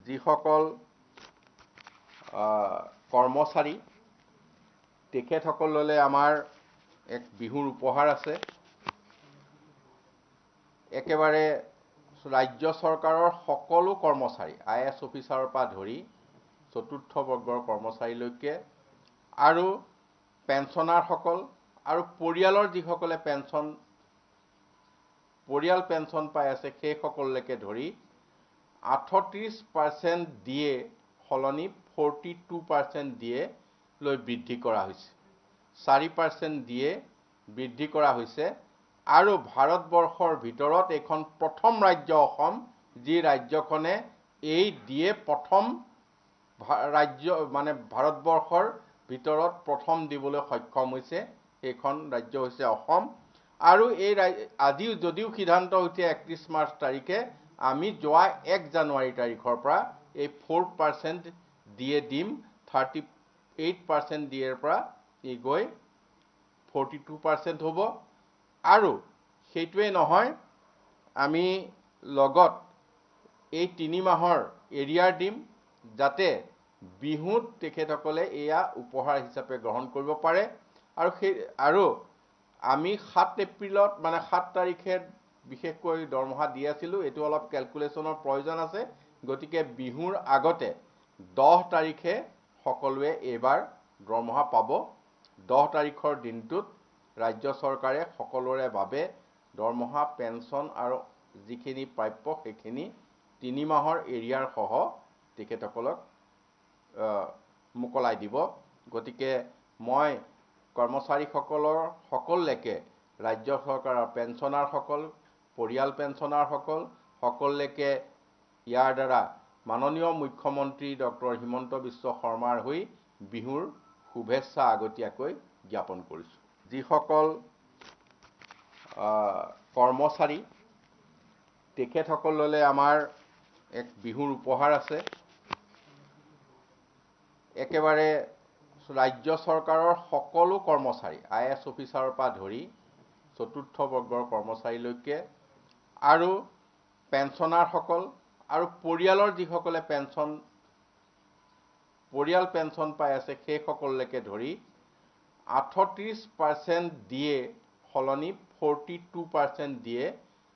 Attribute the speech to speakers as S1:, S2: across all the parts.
S1: যিসকল কৰ্মচাৰী তেখেতসকললৈ আমাৰ এক বিহুৰ উপহাৰ আছে। একেবাৰে ৰাজ্য চৰকাৰৰ সকলো কৰ্মচাৰী IAS অফিচাৰৰ পৰা ধৰি চতুৰ্থ বৰ্গৰ কৰ্মচাৰীলৈকে আৰু পেঞ্চনাৰসকল আৰু পৰিয়ালৰ যিসকলে পৰিয়াল পেঞ্চন পাই আছে সেইসকললৈকে ধৰি 38% দিয়ে সলনি 42% দিয়ে লৈ বৃদ্ধি কৰা হৈছে। 4% দিয়ে বৃদ্ধি কৰা হৈছে আৰু ভাৰতবৰ্ষৰ ভিতৰত এখন প্ৰথম ৰাজ্য অসম, যি ৰাজ্যখনে এই দিয়ে প্ৰথম ৰাজ্য মানে ভাৰতবৰ্ষৰ ভিতৰত প্ৰথম দিবলৈ সক্ষম হৈছে। এইখন ৰাজ্য হৈছে অসম। আৰু এই আজিও যদিও সিদ্ধান্ত হৈছে 31 মাৰ্চ তাৰিখে, আমি যোৱা 1 জানুৱাৰী তাৰিখৰ পৰা এই 4% দিয়ে দিম, 38% দিয়েৰ পৰা ই গৈ 42% হ'ব। আৰু সেইটোৱে নহয়, আমি লগত এই 3 মাহৰ এৰিয়াৰ দিম, যাতে বিহুত তেখেতসকলে এয়া উপহাৰ হিচাপে গ্ৰহণ কৰিব পাৰে। আৰু আমি 7 এপ্ৰিলত মানে 7 তাৰিখে বিশেষকৈ দৰমহা দি আছিলোঁ। এইটো অলপ কেলকুলেশ্যনৰ প্ৰয়োজন আছে। গতিকে বিহুৰ আগতে 10 তাৰিখে সকলোৱে এইবাৰ দৰমহা পাব। 10 তাৰিখৰ দিনটোত ৰাজ্য চৰকাৰে সকলোৰে বাবে দৰমহা, পেঞ্চন আৰু যিখিনি প্ৰাপ্য সেইখিনি 3 মাহৰ এৰিয়াৰ সহ তেখেতসকলক মোকলাই দিব। গতিকে মই সকললৈকে ৰাজ্য চৰকাৰৰ পেঞ্চনাৰসকল, পৰিয়াল পেঞ্চনাৰসকল সকললৈকে ইয়াৰ দ্বাৰা মাননীয় মুখ্যমন্ত্ৰী ডক্টৰ হিমন্ত বিশ্ব শৰ্মাৰ হৈ বিহুৰ শুভেচ্ছা আগতীয়াকৈ জ্ঞাপন কৰিছোঁ। যিসকল কৰ্মচাৰী তেখেতসকললৈ আমাৰ এক বিহুৰ উপহাৰ আছে। একেবাৰে ৰাজ্য চৰকাৰৰ সকলো কৰ্মচাৰী IAS অফিচাৰৰ পৰা ধৰি চতুৰ্থ বৰ্গৰ কৰ্মচাৰীলৈকে আৰু পেঞ্চনাৰসকল আৰু পৰিয়ালৰ যিসকলে পৰিয়াল পেঞ্চন পাই আছে সেইসকললৈকে ধৰি 38% দিয়ে সলনি 42% দিয়ে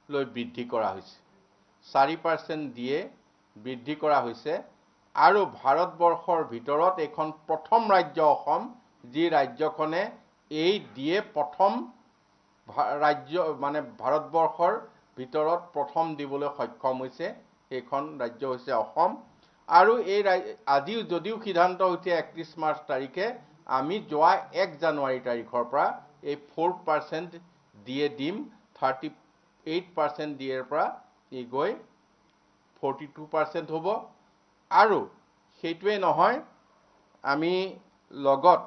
S1: লৈ বৃদ্ধি কৰা হৈছে। 4% দিয়ে বৃদ্ধি কৰা হৈছে আৰু ভাৰতবৰ্ষৰ ভিতৰত এখন প্ৰথম ৰাজ্য অসম, যি ৰাজ্যখনে এই দিয়ে প্ৰথম ৰাজ্য মানে ভাৰতবৰ্ষৰ ভিতৰত প্ৰথম দিবলৈ সক্ষম হৈছে। সেইখন ৰাজ্য হৈছে অসম। আৰু এই আজিও যদিও সিদ্ধান্ত হৈছে 31 মাৰ্চ তাৰিখে, আমি যোৱা 1 জানুৱাৰী তাৰিখৰ পৰা এই 4% দিয়ে দিম, 38% দিয়েৰ পৰা ই গৈ 42% হ'ব। আৰু সেইটোৱে নহয়, আমি লগত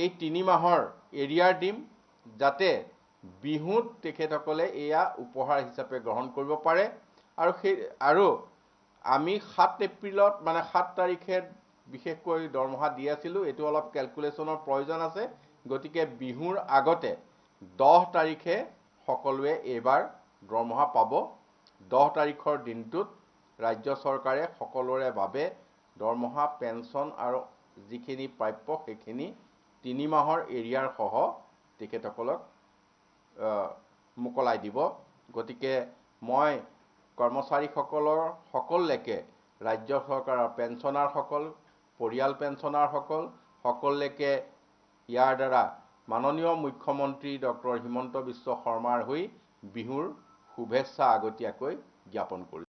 S1: এই 3 মাহৰ এৰিয়াৰ দিম, যাতে বিহুত তেখেতসকলে এয়া উপহাৰ হিচাপে গ্ৰহণ কৰিব পাৰে। আৰু আমি 7 এপ্ৰিলত মানে 7 তাৰিখে বিশেষকৈ দৰমহা দি আছিলোঁ। এইটো অলপ কেলকুলেশ্যনৰ প্ৰয়োজন আছে। গতিকে বিহুৰ আগতে 10 তাৰিখে সকলোৱে এইবাৰ দৰমহা পাব। 10 তাৰিখৰ দিনটোত ৰাজ্য চৰকাৰে সকলোৰে বাবে দৰমহা, পেঞ্চন আৰু যিখিনি প্ৰাপ্য সেইখিনি 3 মাহৰ এৰিয়াৰ সহ তেখেতসকলক মোকলাই দিব। গতিকে মই সকললৈকে ৰাজ্য চৰকাৰৰ পেঞ্চনাৰসকল, পৰিয়াল পেঞ্চনাৰসকল সকললৈকে ইয়াৰ দ্বাৰা মাননীয় মুখ্যমন্ত্ৰী ডক্টৰ হিমন্ত বিশ্ব শৰ্মাৰ হৈ বিহুৰ শুভেচ্ছা আগতীয়াকৈ জ্ঞাপন কৰিছোঁ।